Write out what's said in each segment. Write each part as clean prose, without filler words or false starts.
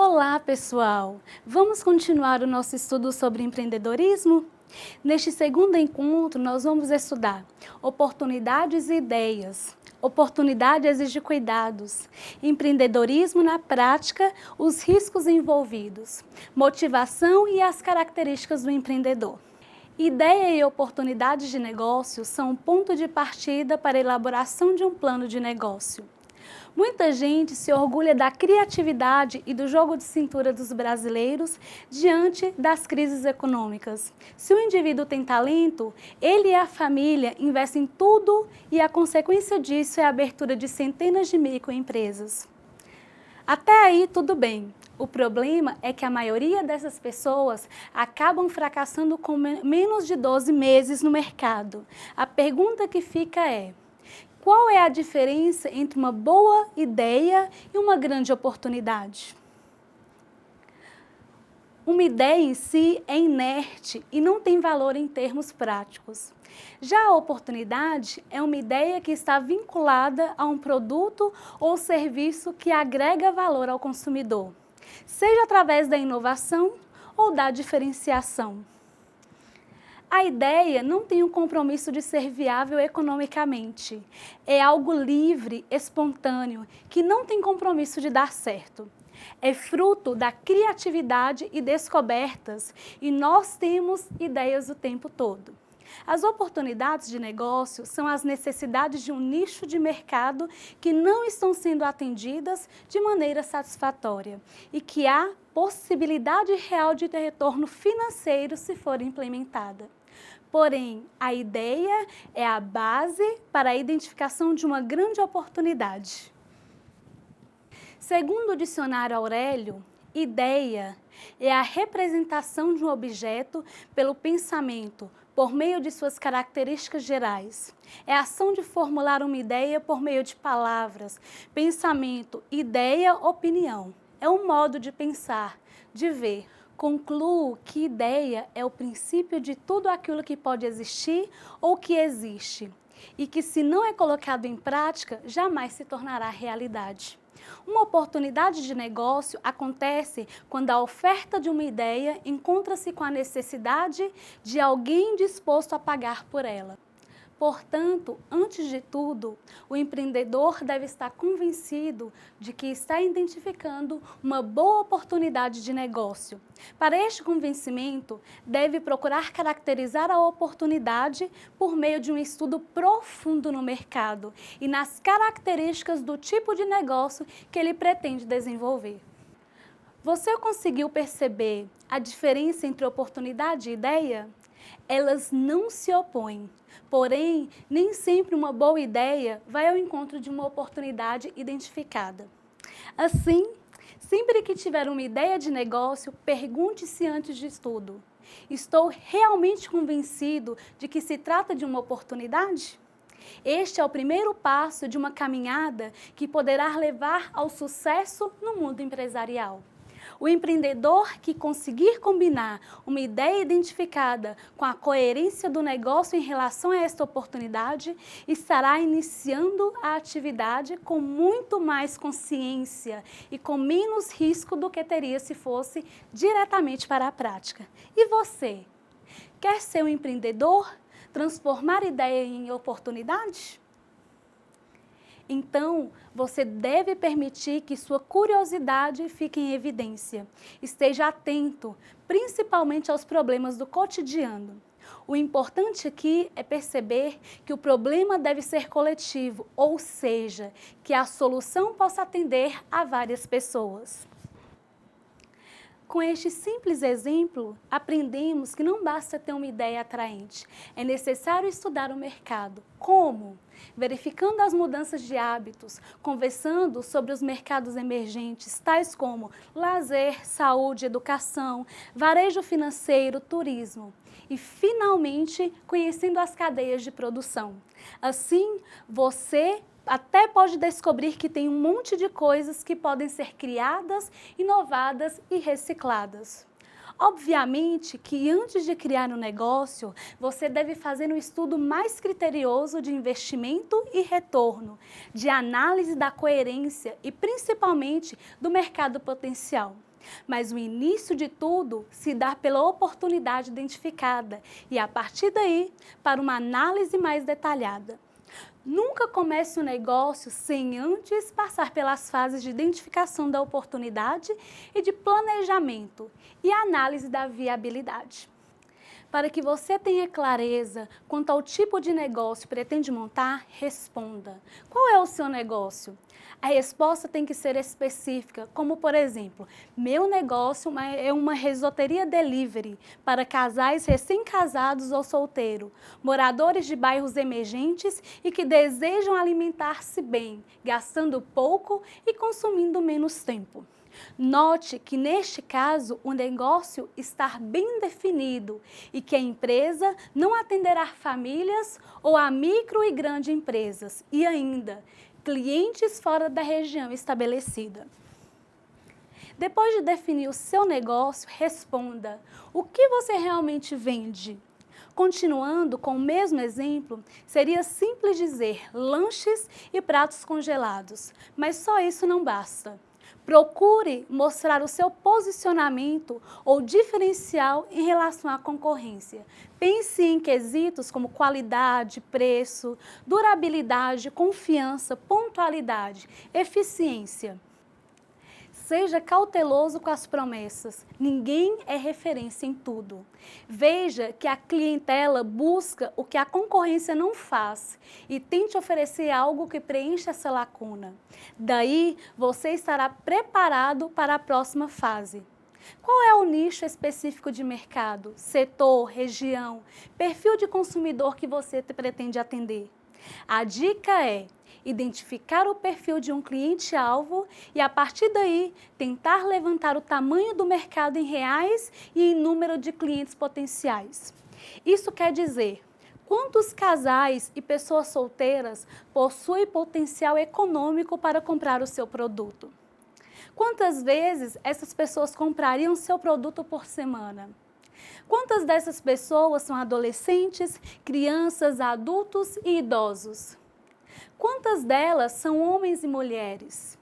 Olá, pessoal! Vamos continuar o nosso estudo sobre empreendedorismo? Neste segundo encontro, nós vamos estudar oportunidades e ideias. Oportunidade exige cuidados. Empreendedorismo na prática, os riscos envolvidos. Motivação e as características do empreendedor. Ideia e oportunidades de negócio são um ponto de partida para a elaboração de um plano de negócio. Muita gente se orgulha da criatividade e do jogo de cintura dos brasileiros diante das crises econômicas. Se o indivíduo tem talento, ele e a família investem tudo e a consequência disso é a abertura de centenas de microempresas. Até aí tudo bem. O problema é que a maioria dessas pessoas acabam fracassando com menos de 12 meses no mercado. A pergunta que fica é: qual é a diferença entre uma boa ideia e uma grande oportunidade? Uma ideia em si é inerte e não tem valor em termos práticos. Já a oportunidade é uma ideia que está vinculada a um produto ou serviço que agrega valor ao consumidor, seja através da inovação ou da diferenciação. A ideia não tem um compromisso de ser viável economicamente. É algo livre, espontâneo, que não tem compromisso de dar certo. É fruto da criatividade e descobertas, e nós temos ideias o tempo todo. As oportunidades de negócio são as necessidades de um nicho de mercado que não estão sendo atendidas de maneira satisfatória e que há possibilidade real de ter retorno financeiro se for implementada. Porém, a ideia é a base para a identificação de uma grande oportunidade. Segundo o dicionário Aurélio, ideia é a representação de um objeto pelo pensamento, por meio de suas características gerais. É a ação de formular uma ideia por meio de palavras, pensamento, ideia, opinião. É um modo de pensar, de ver. Concluo que ideia é o princípio de tudo aquilo que pode existir ou que existe, e que, se não é colocado em prática, jamais se tornará realidade. Uma oportunidade de negócio acontece quando a oferta de uma ideia encontra-se com a necessidade de alguém disposto a pagar por ela. Portanto, antes de tudo, o empreendedor deve estar convencido de que está identificando uma boa oportunidade de negócio. Para este convencimento, deve procurar caracterizar a oportunidade por meio de um estudo profundo no mercado e nas características do tipo de negócio que ele pretende desenvolver. Você conseguiu perceber a diferença entre oportunidade e ideia? Elas não se opõem, porém, nem sempre uma boa ideia vai ao encontro de uma oportunidade identificada. Assim, sempre que tiver uma ideia de negócio, pergunte-se antes de tudo: estou realmente convencido de que se trata de uma oportunidade? Este é o primeiro passo de uma caminhada que poderá levar ao sucesso no mundo empresarial. O empreendedor que conseguir combinar uma ideia identificada com a coerência do negócio em relação a esta oportunidade estará iniciando a atividade com muito mais consciência e com menos risco do que teria se fosse diretamente para a prática. E você? Quer ser um empreendedor? Transformar ideia em oportunidade? Então, você deve permitir que sua curiosidade fique em evidência. Esteja atento, principalmente aos problemas do cotidiano. O importante aqui é perceber que o problema deve ser coletivo, ou seja, que a solução possa atender a várias pessoas. Com este simples exemplo, aprendemos que não basta ter uma ideia atraente, é necessário estudar o mercado. Como? Verificando as mudanças de hábitos, conversando sobre os mercados emergentes, tais como lazer, saúde, educação, varejo financeiro, turismo. E, finalmente, conhecendo as cadeias de produção. Assim, você até pode descobrir que tem um monte de coisas que podem ser criadas, inovadas e recicladas. Obviamente que antes de criar um negócio, você deve fazer um estudo mais criterioso de investimento e retorno, de análise da coerência e principalmente do mercado potencial. Mas o início de tudo se dá pela oportunidade identificada e, a partir daí, para uma análise mais detalhada. Nunca comece um negócio sem antes passar pelas fases de identificação da oportunidade e de planejamento e análise da viabilidade. Para que você tenha clareza quanto ao tipo de negócio que pretende montar, responda. Qual é o seu negócio? A resposta tem que ser específica, como por exemplo, meu negócio é uma risoteria delivery para casais recém-casados ou solteiros, moradores de bairros emergentes e que desejam alimentar-se bem, gastando pouco e consumindo menos tempo. Note que, neste caso, o negócio está bem definido e que a empresa não atenderá famílias ou a micro e grandes empresas e ainda clientes fora da região estabelecida. Depois de definir o seu negócio, responda: o que você realmente vende? Continuando com o mesmo exemplo, seria simples dizer lanches e pratos congelados, mas só isso não basta. Procure mostrar o seu posicionamento ou diferencial em relação à concorrência. Pense em quesitos como qualidade, preço, durabilidade, confiança, pontualidade, eficiência. Seja cauteloso com as promessas. Ninguém é referência em tudo. Veja que a clientela busca o que a concorrência não faz e tente oferecer algo que preencha essa lacuna. Daí, você estará preparado para a próxima fase. Qual é o nicho específico de mercado, setor, região, perfil de consumidor que você pretende atender? A dica é identificar o perfil de um cliente-alvo e, a partir daí, tentar levantar o tamanho do mercado em reais e em número de clientes potenciais. Isso quer dizer, quantos casais e pessoas solteiras possuem potencial econômico para comprar o seu produto? Quantas vezes essas pessoas comprariam seu produto por semana? Quantas dessas pessoas são adolescentes, crianças, adultos e idosos? Quantas delas são homens e mulheres?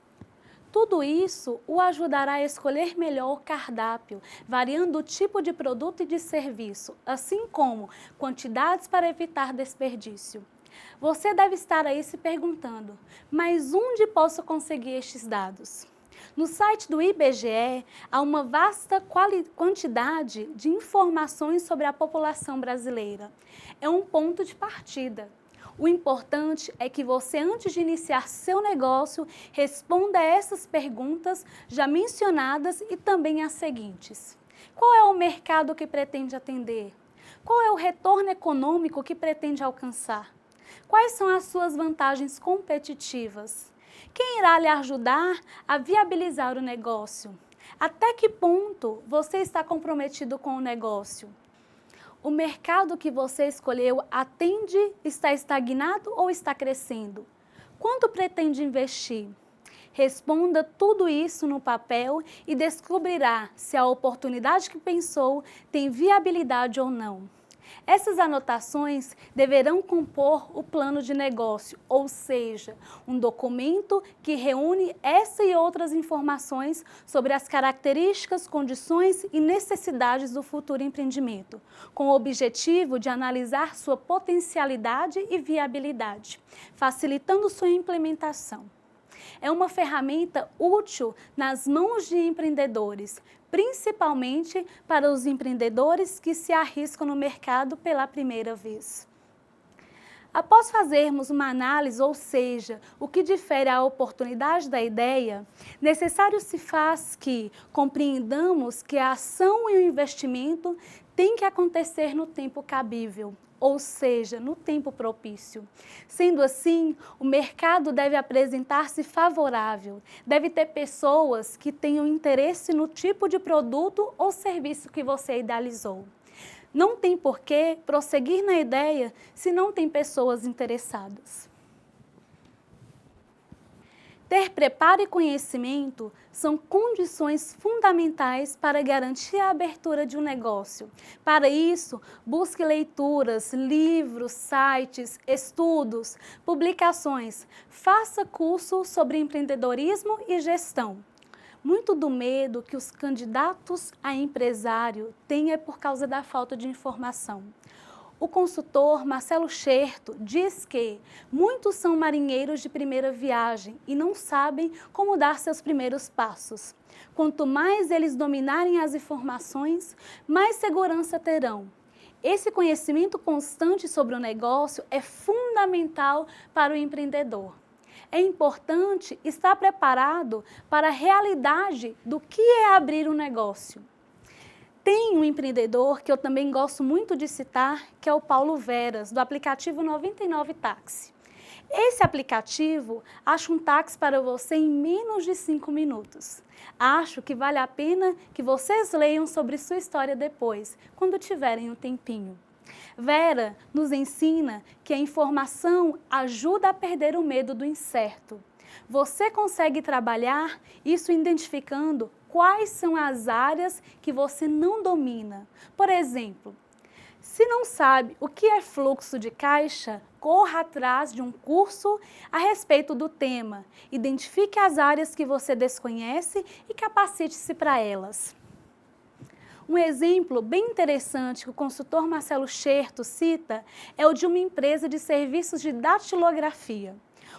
Tudo isso o ajudará a escolher melhor o cardápio, variando o tipo de produto e de serviço, assim como quantidades para evitar desperdício. Você deve estar aí se perguntando, mas onde posso conseguir estes dados? No site do IBGE, há uma vasta quantidade de informações sobre a população brasileira. É um ponto de partida. O importante é que você, antes de iniciar seu negócio, responda a essas perguntas já mencionadas e também as seguintes. Qual é o mercado que pretende atender? Qual é o retorno econômico que pretende alcançar? Quais são as suas vantagens competitivas? Quem irá lhe ajudar a viabilizar o negócio? Até que ponto você está comprometido com o negócio? O mercado que você escolheu atende, está estagnado ou está crescendo? Quanto pretende investir? Responda tudo isso no papel e descobrirá se a oportunidade que pensou tem viabilidade ou não. Essas anotações deverão compor o plano de negócio, ou seja, um documento que reúne essa e outras informações sobre as características, condições e necessidades do futuro empreendimento, com o objetivo de analisar sua potencialidade e viabilidade, facilitando sua implementação. É uma ferramenta útil nas mãos de empreendedores, principalmente para os empreendedores que se arriscam no mercado pela primeira vez. Após fazermos uma análise, ou seja, o que difere a oportunidade da ideia, necessário se faz que compreendamos que a ação e o investimento têm que acontecer no tempo cabível, ou seja, no tempo propício. Sendo assim, o mercado deve apresentar-se favorável, deve ter pessoas que tenham interesse no tipo de produto ou serviço que você idealizou. Não tem por que prosseguir na ideia se não tem pessoas interessadas. Ter preparo e conhecimento são condições fundamentais para garantir a abertura de um negócio. Para isso, busque leituras, livros, sites, estudos, publicações. Faça curso sobre empreendedorismo e gestão. Muito do medo que os candidatos a empresário têm é por causa da falta de informação. O consultor Marcelo Scherto diz que muitos são marinheiros de primeira viagem e não sabem como dar seus primeiros passos. Quanto mais eles dominarem as informações, mais segurança terão. Esse conhecimento constante sobre o negócio é fundamental para o empreendedor. É importante estar preparado para a realidade do que é abrir um negócio. Tem um empreendedor que eu também gosto muito de citar, que é o Paulo Veras, do aplicativo 99 Táxi. Esse aplicativo acha um táxi para você em menos de 5 minutos. Acho que vale a pena que vocês leiam sobre sua história depois, quando tiverem um tempinho. Vera nos ensina que a informação ajuda a perder o medo do incerto. Você consegue trabalhar isso identificando quais são as áreas que você não domina. Por exemplo, se não sabe o que é fluxo de caixa, corra atrás de um curso a respeito do tema. Identifique as áreas que você desconhece e capacite-se para elas. Um exemplo bem interessante que o consultor Marcelo Scherto cita é o de uma empresa de serviços de datilografia.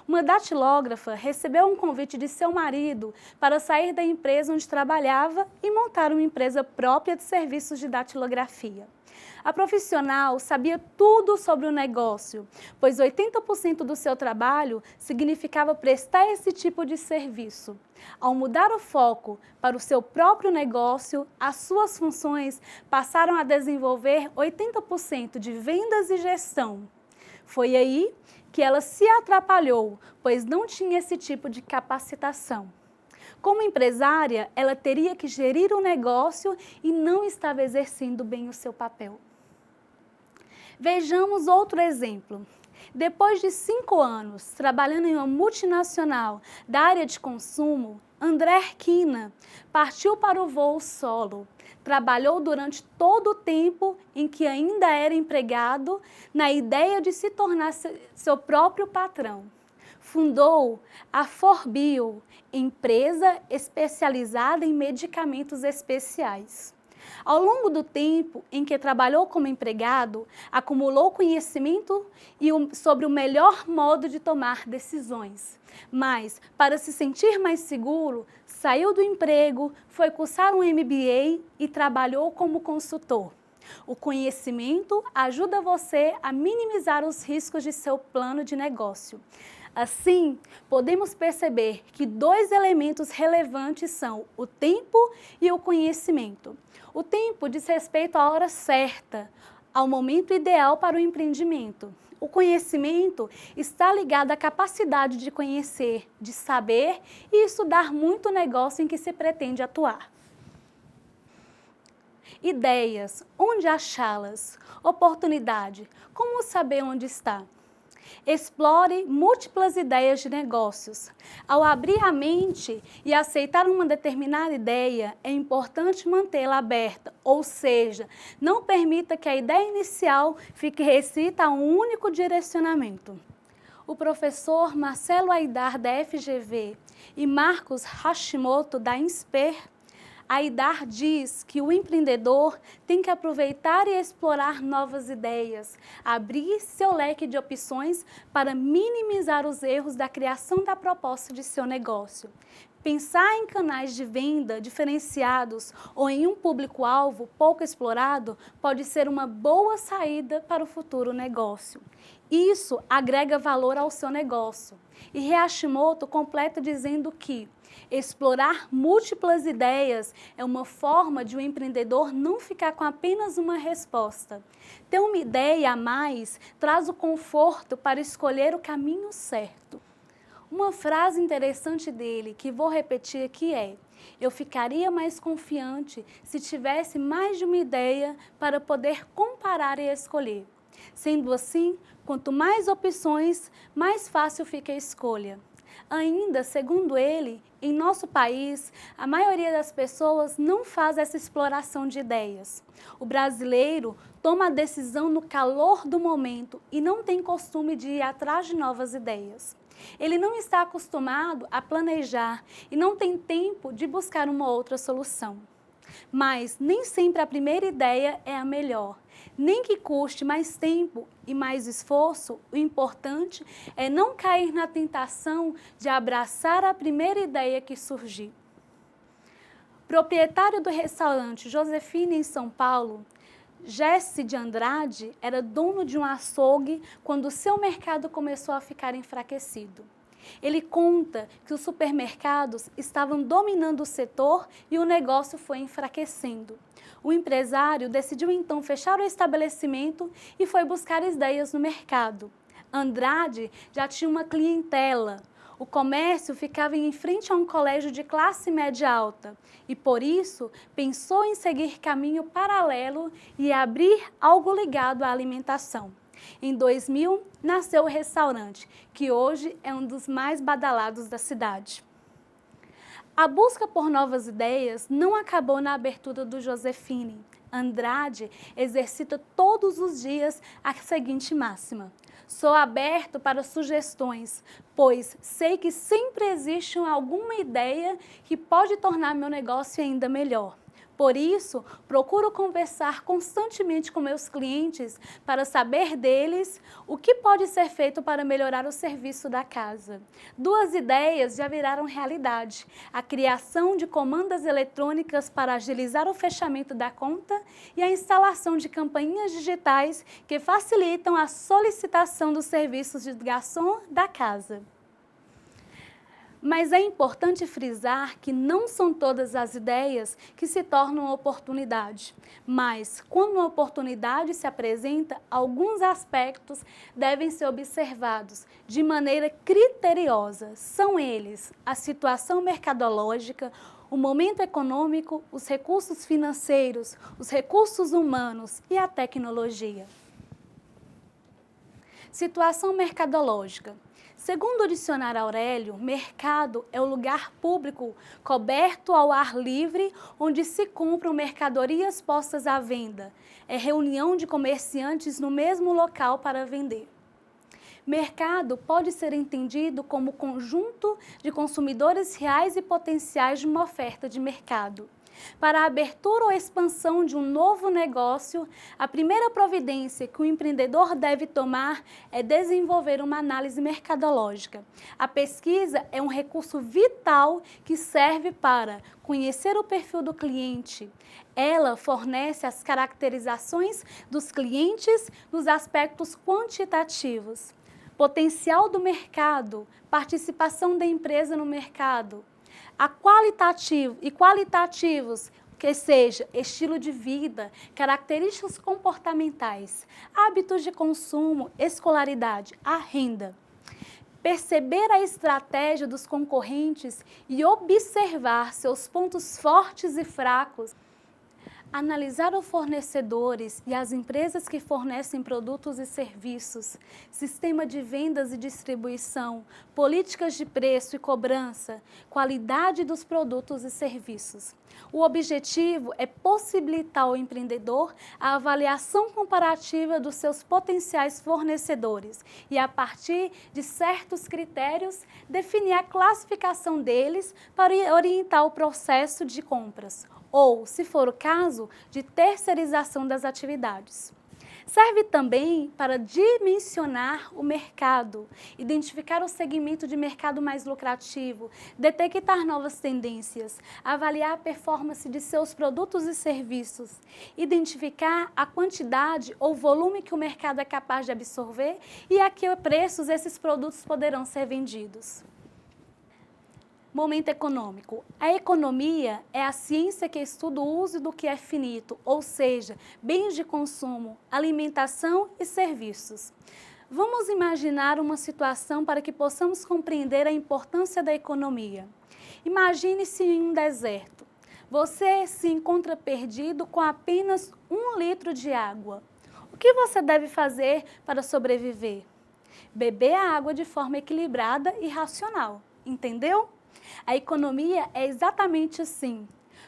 Uma datilógrafa recebeu um convite de seu marido para sair da empresa onde trabalhava e montar uma empresa própria de serviços de datilografia. A profissional sabia tudo sobre o negócio, pois 80% do seu trabalho significava prestar esse tipo de serviço. Ao mudar o foco para o seu próprio negócio, as suas funções passaram a desenvolver 80% de vendas e gestão. Foi aí que ela se atrapalhou, pois não tinha esse tipo de capacitação. Como empresária, ela teria que gerir o negócio e não estava exercendo bem o seu papel. Vejamos outro exemplo. Depois de 5 anos trabalhando em uma multinacional da área de consumo, André Erquina partiu para o voo solo. Trabalhou durante todo o tempo em que ainda era empregado na ideia de se tornar seu próprio patrão. Fundou a Forbio, empresa especializada em medicamentos especiais. Ao longo do tempo em que trabalhou como empregado, acumulou conhecimento sobre o melhor modo de tomar decisões. Mas, para se sentir mais seguro, saiu do emprego, foi cursar um MBA e trabalhou como consultor. O conhecimento ajuda você a minimizar os riscos de seu plano de negócio. Assim, podemos perceber que 2 elementos relevantes são o tempo e o conhecimento. O tempo diz respeito à hora certa, ao momento ideal para o empreendimento. O conhecimento está ligado à capacidade de conhecer, de saber e estudar muito o negócio em que se pretende atuar. Ideias, onde achá-las? Oportunidade, como saber onde está? Explore múltiplas ideias de negócios. Ao abrir a mente e aceitar uma determinada ideia, é importante mantê-la aberta, ou seja, não permita que a ideia inicial fique restrita a um único direcionamento. O professor Marcelo Aidar, da FGV, e Marcos Hashimoto, da INSPER, Aidar diz que o empreendedor tem que aproveitar e explorar novas ideias, abrir seu leque de opções para minimizar os erros da criação da proposta de seu negócio. Pensar em canais de venda diferenciados ou em um público-alvo pouco explorado pode ser uma boa saída para o futuro negócio. Isso agrega valor ao seu negócio. E Hashimoto completa dizendo que explorar múltiplas ideias é uma forma de um empreendedor não ficar com apenas uma resposta. Ter uma ideia a mais traz o conforto para escolher o caminho certo. Uma frase interessante dele, que vou repetir aqui é: eu ficaria mais confiante se tivesse mais de uma ideia para poder comparar e escolher. Sendo assim, quanto mais opções, mais fácil fica a escolha. Ainda, segundo ele, em nosso país, a maioria das pessoas não faz essa exploração de ideias. O brasileiro toma a decisão no calor do momento e não tem costume de ir atrás de novas ideias. Ele não está acostumado a planejar e não tem tempo de buscar uma outra solução. Mas nem sempre a primeira ideia é a melhor. Nem que custe mais tempo e mais esforço, o importante é não cair na tentação de abraçar a primeira ideia que surgir. Proprietário do restaurante Josefina em São Paulo, Jesse de Andrade era dono de um açougue quando seu mercado começou a ficar enfraquecido. Ele conta que os supermercados estavam dominando o setor e o negócio foi enfraquecendo. O empresário decidiu então fechar o estabelecimento e foi buscar ideias no mercado. Andrade já tinha uma clientela. O comércio ficava em frente a um colégio de classe média alta e, por isso, pensou em seguir caminho paralelo e abrir algo ligado à alimentação. Em 2000, nasceu o restaurante, que hoje é um dos mais badalados da cidade. A busca por novas ideias não acabou na abertura do Josefine. Andrade exercita todos os dias a seguinte máxima: sou aberto para sugestões, pois sei que sempre existe alguma ideia que pode tornar meu negócio ainda melhor. Por isso, procuro conversar constantemente com meus clientes para saber deles o que pode ser feito para melhorar o serviço da casa. 2 ideias já viraram realidade: a criação de comandas eletrônicas para agilizar o fechamento da conta e a instalação de campainhas digitais que facilitam a solicitação dos serviços de garçom da casa. Mas é importante frisar que não são todas as ideias que se tornam oportunidade. Mas, quando uma oportunidade se apresenta, alguns aspectos devem ser observados de maneira criteriosa. São eles: a situação mercadológica, o momento econômico, os recursos financeiros, os recursos humanos e a tecnologia. Situação mercadológica. Segundo o dicionário Aurélio, mercado é o lugar público coberto ao ar livre onde se compram mercadorias postas à venda. É reunião de comerciantes no mesmo local para vender. Mercado pode ser entendido como conjunto de consumidores reais e potenciais de uma oferta de mercado. Para a abertura ou expansão de um novo negócio, a primeira providência que o empreendedor deve tomar é desenvolver uma análise mercadológica. A pesquisa é um recurso vital que serve para conhecer o perfil do cliente. Ela fornece as caracterizações dos clientes nos aspectos quantitativos: potencial do mercado, participação da empresa no mercado, qualitativos, que seja estilo de vida, características comportamentais, hábitos de consumo, escolaridade, a renda. Perceber a estratégia dos concorrentes e observar seus pontos fortes e fracos. Analisar os fornecedores e as empresas que fornecem produtos e serviços, sistema de vendas e distribuição, políticas de preço e cobrança, qualidade dos produtos e serviços. O objetivo é possibilitar ao empreendedor a avaliação comparativa dos seus potenciais fornecedores e, a partir de certos critérios, definir a classificação deles para orientar o processo de compras, ou, se for o caso, de terceirização das atividades. Serve também para dimensionar o mercado, identificar o segmento de mercado mais lucrativo, detectar novas tendências, avaliar a performance de seus produtos e serviços, identificar a quantidade ou volume que o mercado é capaz de absorver e a que preços esses produtos poderão ser vendidos. Momento econômico. A economia é a ciência que estuda o uso do que é finito, ou seja, bens de consumo, alimentação e serviços. Vamos imaginar uma situação para que possamos compreender a importância da economia. Imagine-se em um deserto. Você se encontra perdido com apenas 1 litro de água. O que você deve fazer para sobreviver? Beber a água de forma equilibrada e racional. Entendeu? A economia é exatamente assim.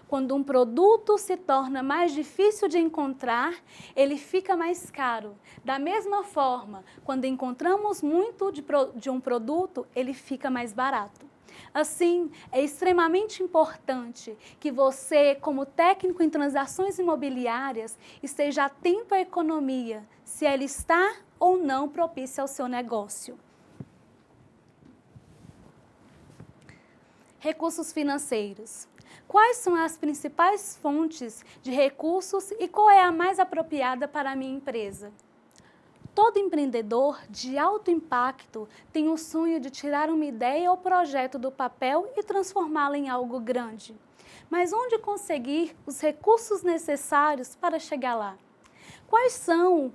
Quando um produto se torna mais difícil de encontrar, ele fica mais caro. Da mesma forma, quando encontramos muito de um produto, ele fica mais barato. Assim, é extremamente importante que você, como técnico em transações imobiliárias, esteja atento à economia, se ela está ou não propícia ao seu negócio. Recursos financeiros. Quais são as principais fontes de recursos e qual é a mais apropriada para a minha empresa? Todo empreendedor de alto impacto tem o sonho de tirar uma ideia ou projeto do papel e transformá-la em algo grande. Mas onde conseguir os recursos necessários para chegar lá? Quais são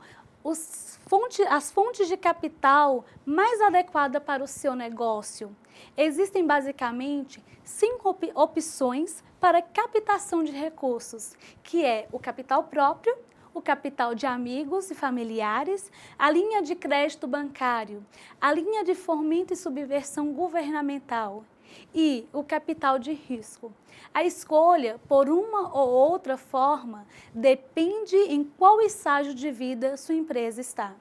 as fontes de capital mais adequadas para o seu negócio? Existem basicamente 5 opções para captação de recursos, que é o capital próprio, o capital de amigos e familiares, a linha de crédito bancário, a linha de fomento e subversão governamental e o capital de risco. A escolha por uma ou outra forma depende em qual estágio de vida sua empresa está.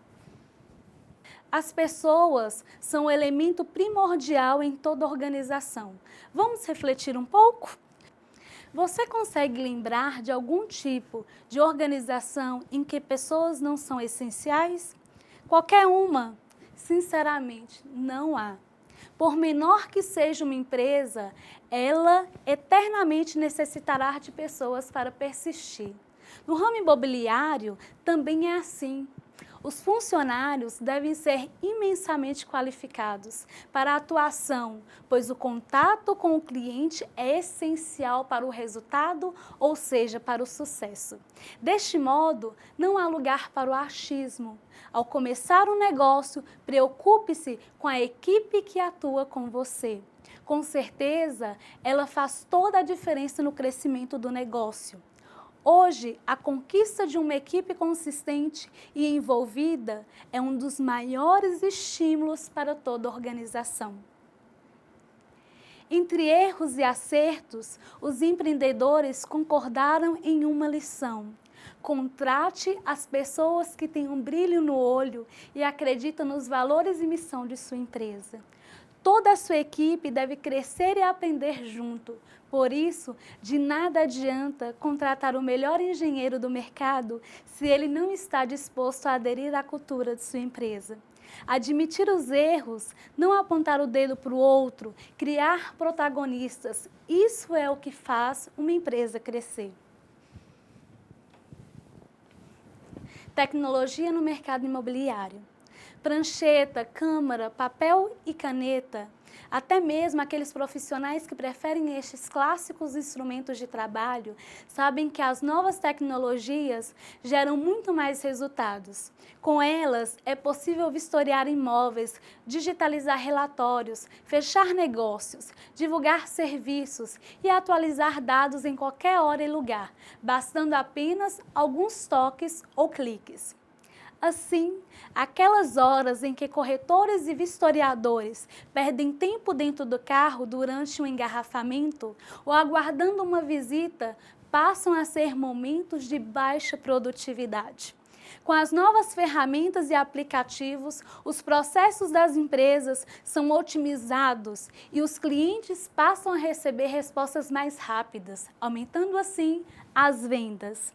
As pessoas são o elemento primordial em toda organização. Vamos refletir um pouco? Você consegue lembrar de algum tipo de organização em que pessoas não são essenciais? Qualquer uma? Sinceramente, não há. Por menor que seja uma empresa, ela eternamente necessitará de pessoas para persistir. No ramo imobiliário, também é assim. Os funcionários devem ser imensamente qualificados para a atuação, pois o contato com o cliente é essencial para o resultado, ou seja, para o sucesso. Deste modo, não há lugar para o achismo. Ao começar um negócio, preocupe-se com a equipe que atua com você. Com certeza, ela faz toda a diferença no crescimento do negócio. Hoje, a conquista de uma equipe consistente e envolvida é um dos maiores estímulos para toda organização. Entre erros e acertos, os empreendedores concordaram em uma lição. Contrate as pessoas que têm um brilho no olho e acreditam nos valores e missão de sua empresa. Toda a sua equipe deve crescer e aprender junto. Por isso, de nada adianta contratar o melhor engenheiro do mercado se ele não está disposto a aderir à cultura de sua empresa. Admitir os erros, não apontar o dedo para o outro, criar protagonistas, isso é o que faz uma empresa crescer. Tecnologia no mercado imobiliário. Prancheta, câmara, papel e caneta, até mesmo aqueles profissionais que preferem estes clássicos instrumentos de trabalho, sabem que as novas tecnologias geram muito mais resultados. Com elas, é possível vistoriar imóveis, digitalizar relatórios, fechar negócios, divulgar serviços e atualizar dados em qualquer hora e lugar, bastando apenas alguns toques ou cliques. Assim, aquelas horas em que corretores e vistoriadores perdem tempo dentro do carro durante um engarrafamento ou aguardando uma visita, passam a ser momentos de baixa produtividade. Com as novas ferramentas e aplicativos, os processos das empresas são otimizados e os clientes passam a receber respostas mais rápidas, aumentando assim as vendas.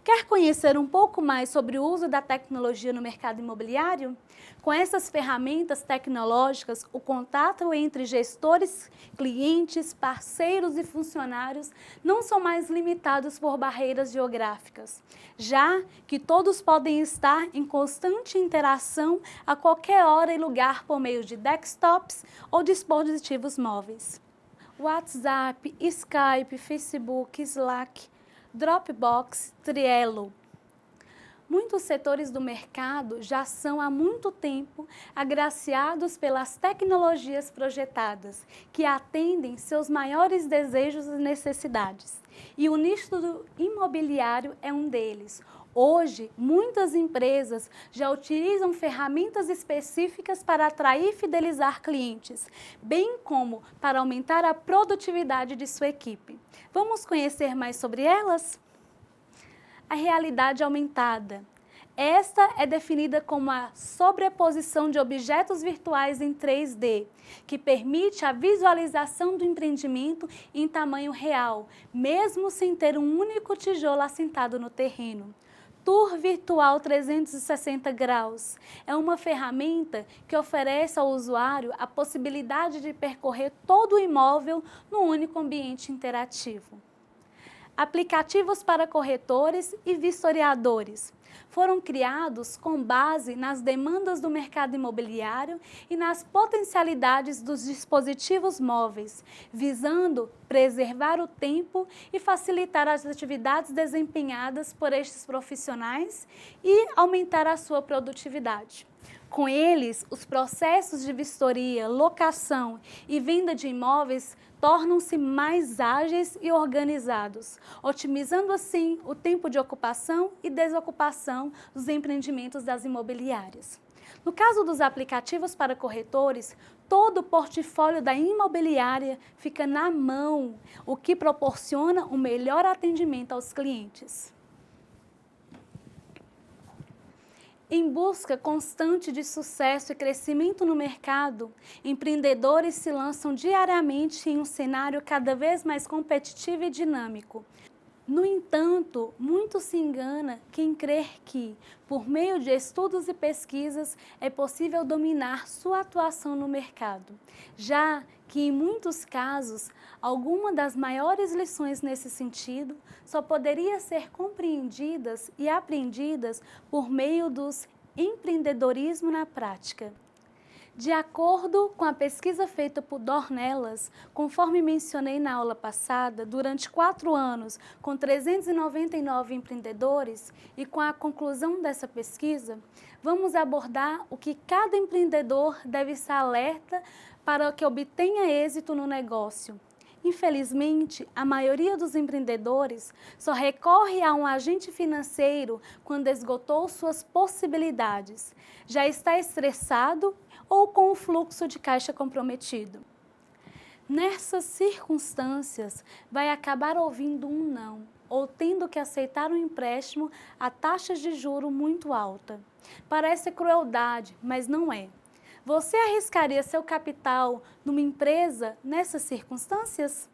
Quer conhecer um pouco mais sobre o uso da tecnologia no mercado imobiliário? Com essas ferramentas tecnológicas, o contato entre gestores, clientes, parceiros e funcionários não são mais limitados por barreiras geográficas, já que todos podem estar em constante interação a qualquer hora e lugar por meio de desktops ou dispositivos móveis. WhatsApp, Skype, Facebook, Slack, Dropbox, Trello. Muitos setores do mercado já são há muito tempo agraciados pelas tecnologias projetadas, que atendem seus maiores desejos e necessidades. E o nicho do imobiliário é um deles. Hoje, muitas empresas já utilizam ferramentas específicas para atrair e fidelizar clientes, bem como para aumentar a produtividade de sua equipe. Vamos conhecer mais sobre elas? A realidade aumentada. Esta é definida como a sobreposição de objetos virtuais em 3D, que permite a visualização do empreendimento em tamanho real, mesmo sem ter um único tijolo assentado no terreno. Tour Virtual 360 graus é uma ferramenta que oferece ao usuário a possibilidade de percorrer todo o imóvel num único ambiente interativo. Aplicativos para corretores e vistoriadores foram criados com base nas demandas do mercado imobiliário e nas potencialidades dos dispositivos móveis, visando preservar o tempo e facilitar as atividades desempenhadas por estes profissionais e aumentar a sua produtividade. Com eles, os processos de vistoria, locação e venda de imóveis tornam-se mais ágeis e organizados, otimizando assim o tempo de ocupação e desocupação dos empreendimentos das imobiliárias. No caso dos aplicativos para corretores, todo o portfólio da imobiliária fica na mão, o que proporciona um melhor atendimento aos clientes. Em busca constante de sucesso e crescimento no mercado, empreendedores se lançam diariamente em um cenário cada vez mais competitivo e dinâmico. No entanto, muito se engana quem crer que, por meio de estudos e pesquisas, é possível dominar sua atuação no mercado, já que, em muitos casos, alguma das maiores lições nesse sentido só poderia ser compreendidas e aprendidas por meio dos empreendedorismo na prática. De acordo com a pesquisa feita por Dornelas, conforme mencionei na aula passada, durante 4 anos, com 399 empreendedores, e com a conclusão dessa pesquisa, vamos abordar o que cada empreendedor deve estar alerta para que obtenha êxito no negócio. Infelizmente, a maioria dos empreendedores só recorre a um agente financeiro quando esgotou suas possibilidades, já está estressado ou com o fluxo de caixa comprometido. Nessas circunstâncias, vai acabar ouvindo um não ou tendo que aceitar um empréstimo a taxas de juro muito alta. Parece crueldade, mas não é. Você arriscaria seu capital numa empresa nessas circunstâncias?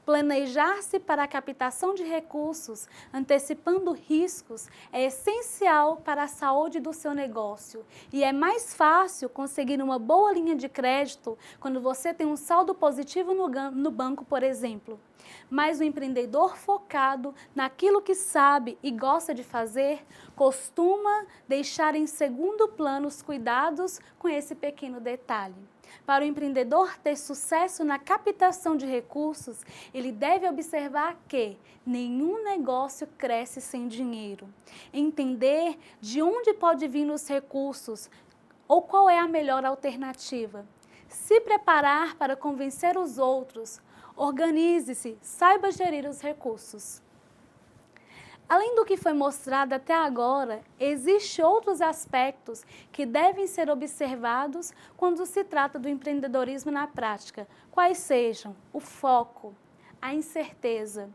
Planejar-se para a captação de recursos, antecipando riscos, é essencial para a saúde do seu negócio e é mais fácil conseguir uma boa linha de crédito quando você tem um saldo positivo no banco, por exemplo. Mas o empreendedor focado naquilo que sabe e gosta de fazer, costuma deixar em segundo plano os cuidados com esse pequeno detalhe. Para o empreendedor ter sucesso na captação de recursos, ele deve observar que nenhum negócio cresce sem dinheiro. Entender de onde pode vir os recursos ou qual é a melhor alternativa. Se preparar para convencer os outros. Organize-se, saiba gerir os recursos. Além do que foi mostrado até agora, existem outros aspectos que devem ser observados quando se trata do empreendedorismo na prática, quais sejam o foco, a incerteza.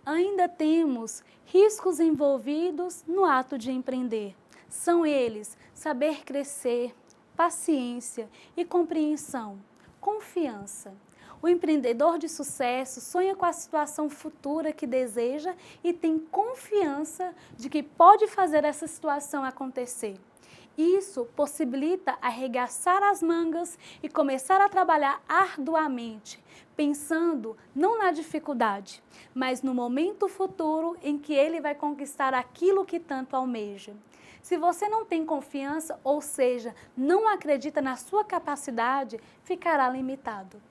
Ainda temos riscos envolvidos no ato de empreender. São eles saber crescer, paciência e compreensão, confiança. O empreendedor de sucesso sonha com a situação futura que deseja e tem confiança de que pode fazer essa situação acontecer. Isso possibilita arregaçar as mangas e começar a trabalhar arduamente, pensando não na dificuldade, mas no momento futuro em que ele vai conquistar aquilo que tanto almeja. Se você não tem confiança, ou seja, não acredita na sua capacidade, ficará limitado.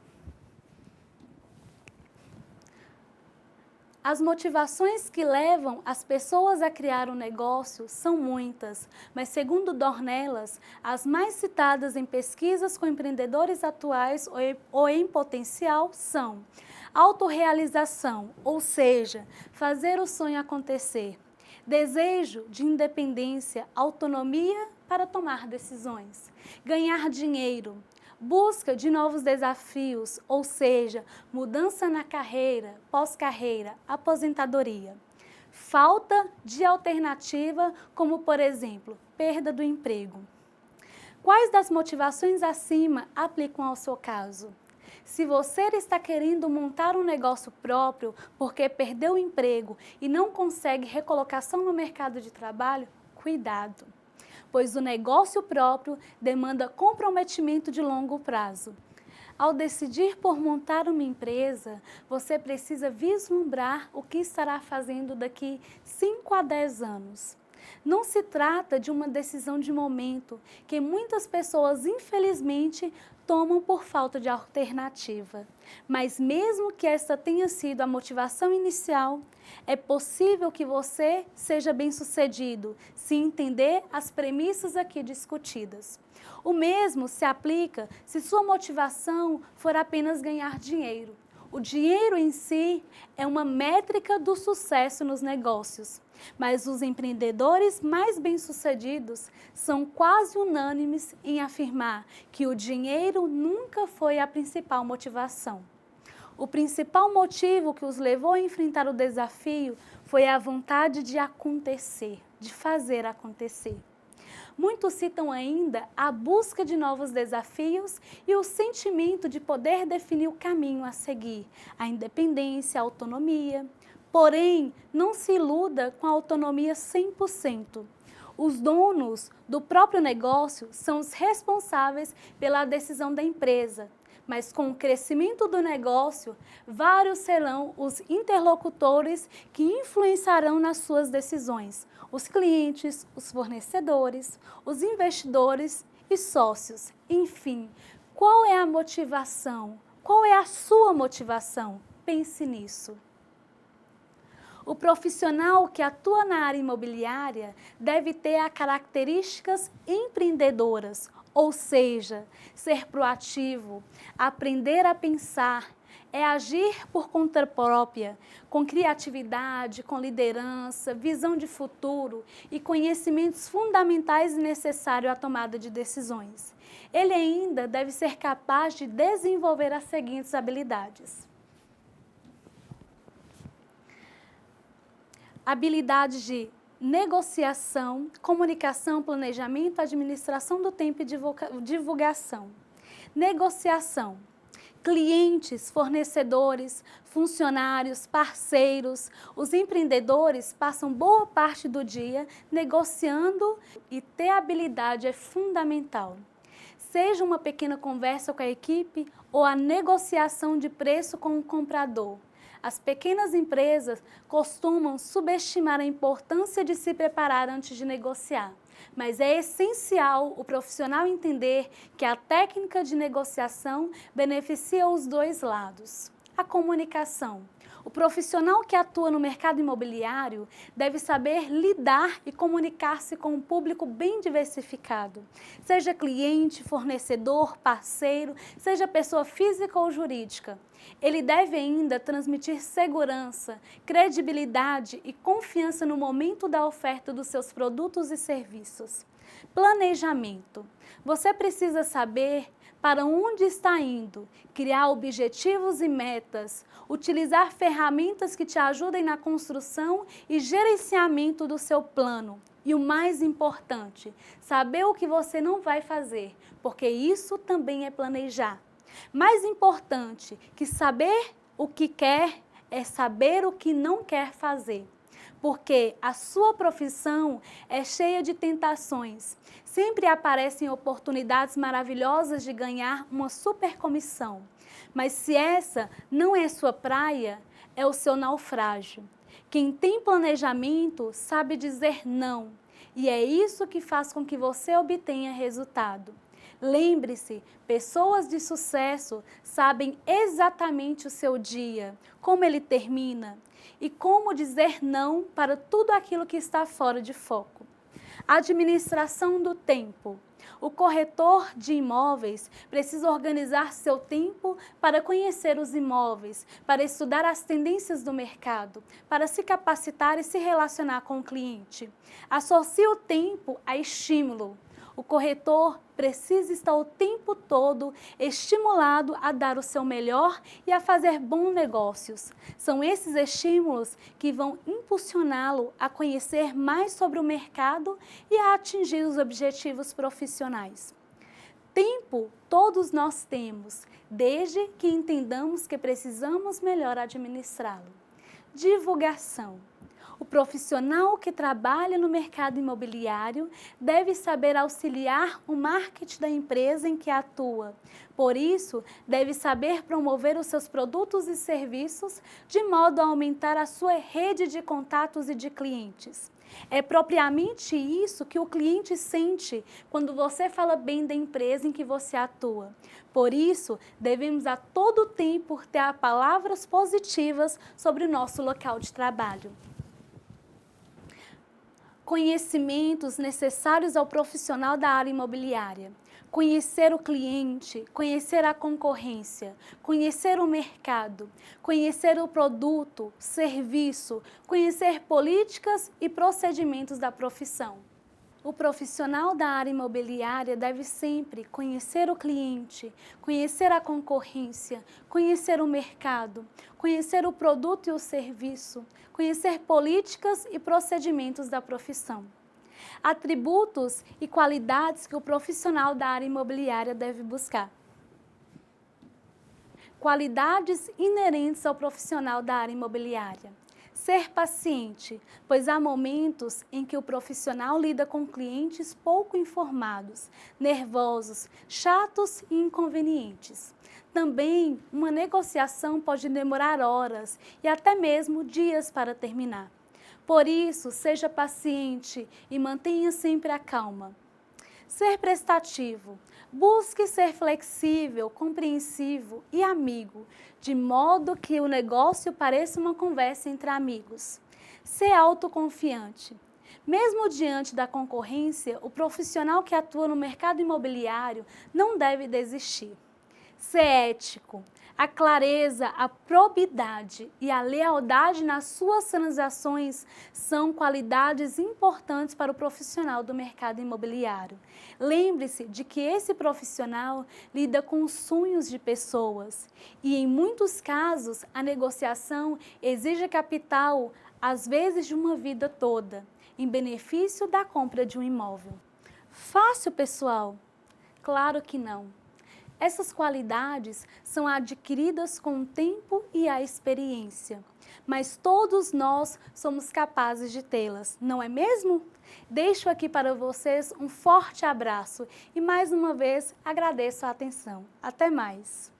As motivações que levam as pessoas a criar um negócio são muitas, mas segundo Dornelas, as mais citadas em pesquisas com empreendedores atuais ou em potencial são autorrealização, ou seja, fazer o sonho acontecer, Desejo de independência, autonomia para tomar decisões. Ganhar dinheiro. Busca de novos desafios, ou seja, mudança na carreira, pós-carreira, aposentadoria. Falta de alternativa, como por exemplo, perda do emprego. Quais das motivações acima aplicam ao seu caso? Se você está querendo montar um negócio próprio porque perdeu o emprego e não consegue recolocação no mercado de trabalho, cuidado, pois o negócio próprio demanda comprometimento de longo prazo. Ao decidir por montar uma empresa, você precisa vislumbrar o que estará fazendo daqui 5 a 10 anos. Não se trata de uma decisão de momento que muitas pessoas, infelizmente, tomam por falta de alternativa. Mas mesmo que esta tenha sido a motivação inicial, é possível que você seja bem-sucedido se entender as premissas aqui discutidas. O mesmo se aplica se sua motivação for apenas ganhar dinheiro. O dinheiro em si é uma métrica do sucesso nos negócios, mas os empreendedores mais bem-sucedidos são quase unânimes em afirmar que o dinheiro nunca foi a principal motivação. O principal motivo que os levou a enfrentar o desafio foi a vontade de acontecer, de fazer acontecer. Muitos citam ainda a busca de novos desafios e o sentimento de poder definir o caminho a seguir, a independência, a autonomia. Porém, não se iluda com a autonomia 100%. Os donos do próprio negócio são os responsáveis pela decisão da empresa, mas com o crescimento do negócio, vários serão os interlocutores que influenciarão nas suas decisões. Os clientes, os fornecedores, os investidores e sócios. Enfim, qual é a motivação? Qual é a sua motivação? Pense nisso. O profissional que atua na área imobiliária deve ter as características empreendedoras, ou seja, ser proativo, aprender a pensar, é agir por conta própria, com criatividade, com liderança, visão de futuro e conhecimentos fundamentais necessários à tomada de decisões. Ele ainda deve ser capaz de desenvolver as seguintes habilidades. Habilidades de negociação, comunicação, planejamento, administração do tempo e divulgação. Negociação. Clientes, fornecedores, funcionários, parceiros, os empreendedores passam boa parte do dia negociando e ter habilidade é fundamental. Seja uma pequena conversa com a equipe ou a negociação de preço com o comprador. As pequenas empresas costumam subestimar a importância de se preparar antes de negociar, mas é essencial o profissional entender que a técnica de negociação beneficia os dois lados. A comunicação. O profissional que atua no mercado imobiliário deve saber lidar e comunicar-se com um público bem diversificado, seja cliente, fornecedor, parceiro, seja pessoa física ou jurídica. Ele deve ainda transmitir segurança, credibilidade e confiança no momento da oferta dos seus produtos e serviços. Planejamento. Você precisa saber para onde está indo, criar objetivos e metas, utilizar ferramentas que te ajudem na construção e gerenciamento do seu plano. E o mais importante, saber o que você não vai fazer, porque isso também é planejar. Mais importante que saber o que quer é saber o que não quer fazer. Porque a sua profissão é cheia de tentações. Sempre aparecem oportunidades maravilhosas de ganhar uma super comissão. Mas se essa não é sua praia, é o seu naufrágio. Quem tem planejamento sabe dizer não. E é isso que faz com que você obtenha resultado. Lembre-se, pessoas de sucesso sabem exatamente o seu dia, como ele termina e como dizer não para tudo aquilo que está fora de foco. Administração do tempo. O corretor de imóveis precisa organizar seu tempo para conhecer os imóveis, para estudar as tendências do mercado, para se capacitar e se relacionar com o cliente. Associe o tempo a estímulo. O corretor precisa estar o tempo todo estimulado a dar o seu melhor e a fazer bons negócios. São esses estímulos que vão impulsioná-lo a conhecer mais sobre o mercado e a atingir os objetivos profissionais. Tempo todos nós temos, desde que entendamos que precisamos melhor administrá-lo. Divulgação. O profissional que trabalha no mercado imobiliário deve saber auxiliar o marketing da empresa em que atua. Por isso, deve saber promover os seus produtos e serviços de modo a aumentar a sua rede de contatos e de clientes. É propriamente isso que o cliente sente quando você fala bem da empresa em que você atua. Por isso, devemos a todo tempo ter palavras positivas sobre o nosso local de trabalho. Conhecimentos necessários ao profissional da área imobiliária. Conhecer o cliente, conhecer a concorrência, conhecer o mercado, conhecer o produto, serviço, conhecer políticas e procedimentos da profissão. O profissional da área imobiliária deve sempre conhecer o cliente, conhecer a concorrência, conhecer o mercado, conhecer o produto e o serviço, conhecer políticas e procedimentos da profissão. Atributos e qualidades que o profissional da área imobiliária deve buscar. Qualidades inerentes ao profissional da área imobiliária. Ser paciente, pois há momentos em que o profissional lida com clientes pouco informados, nervosos, chatos e inconvenientes. Também, uma negociação pode demorar horas e até mesmo dias para terminar. Por isso, seja paciente e mantenha sempre a calma. Ser prestativo. Busque ser flexível, compreensivo e amigo, de modo que o negócio pareça uma conversa entre amigos. Ser autoconfiante. Mesmo diante da concorrência, o profissional que atua no mercado imobiliário não deve desistir. Ser ético. A clareza, a probidade e a lealdade nas suas transações são qualidades importantes para o profissional do mercado imobiliário. Lembre-se de que esse profissional lida com os sonhos de pessoas e, em muitos casos, a negociação exige capital, às vezes de uma vida toda, em benefício da compra de um imóvel. Fácil, pessoal? Claro que não. Essas qualidades são adquiridas com o tempo e a experiência, mas todos nós somos capazes de tê-las, não é mesmo? Deixo aqui para vocês um forte abraço e mais uma vez agradeço a atenção. Até mais!